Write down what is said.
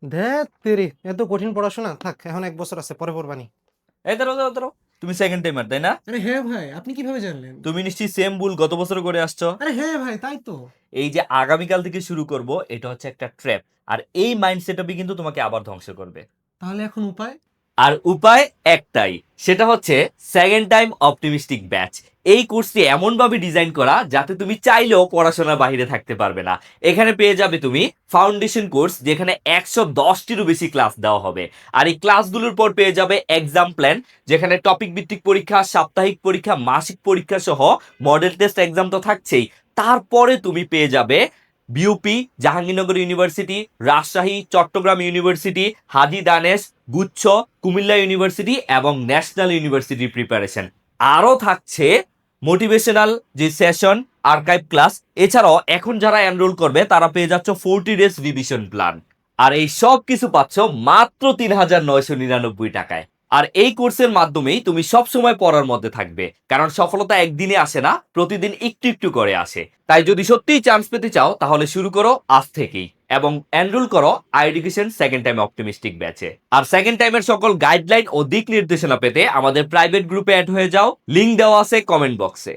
ধ্যাত তেরি, এত কঠিন পড়াশোনা থাক, এখন 1 বছর আছে, পরে পড়বানি। এই দাঁড়াও দাঁড়াও দাঁড়াও, তুমি সেকেন্ড টাইমার তাই না? আরে হ্যাঁ ভাই, আপনি কিভাবে জানলেন? তুমি নিশ্চয়ই সেম ভুল গত বছর করে আসছো। আরে হ্যাঁ ভাই, তাই তো। এই যে আগামীকাল থেকে শুরু করব, এটা হচ্ছে একটা ট্র্যাপ। আর এই মাইন্ড সেটআপই কিন্তু তোমাকে আবার ধ্বংস করবে। তাহলে এখন উপায়? আর উপায় একটাই, সেটা হচ্ছে সেকেন্ড টাইম অপটিমিস্টিক ব্যাচ। এই কোর্সটি এমনভাবে ডিজাইন করা যাতে তুমি চাইলেও পড়াশোনার বাইরে থাকতে পারবে না। এখানে পেয়ে যাবে তুমি ফাউন্ডেশন কোর্স, যেখানে 110টিরও বেশি ক্লাস দেওয়া হবে। আর এই ক্লাসগুলোর পর পেয়ে যাবে এক্সাম প্ল্যান, যেখানে টপিক ভিত্তিক পরীক্ষা, সাপ্তাহিক পরীক্ষা, মাসিক পরীক্ষা সহ মডেল টেস্ট এক্সাম তো থাকছেই। তারপরে তুমি পেয়ে যাবে BUP, Jahangirnagar university, Rajshahi, Chittagong university, Haji Danesh, গুচ্ছ, কুমিল্লা ইউনিভার্সিটি এবং ন্যাশনাল ইউনিভার্সিটি প্রিপারেশন। আরও থাকছে মোটিভেশনাল যে সেশন, আর্কাইভ ক্লাস। এছাড়াও এখন যারা এনরোল করবে তারা পেয়ে যাচ্ছ 40 ডেজ রিভিশন প্ল্যান। আর এই সব কিছু পাচ্ছ মাত্র 3,999 টাকায়। আর এই কোর্সের মাধ্যমেই তুমি সব সময় পড়ার মধ্যে থাকবে, কারণ সফলতা একদিনে আসে না, প্রতিদিন একটু একটু করে আসে। তাই যদি সত্যিই চান্স পেতে চাও তাহলে শুরু করো আজ থেকেই এবং এনরোল করো আইএডুকেশন সেকেন্ড টাইম অপটিমিস্টিক ব্যাচে। আর সেকেন্ড টাইমের সকল গাইডলাইন ও দিক নির্দেশনা পেতে আমাদের প্রাইভেট গ্রুপে অ্যাড হয়ে যাও, লিংক দেওয়া আছে কমেন্ট বক্সে।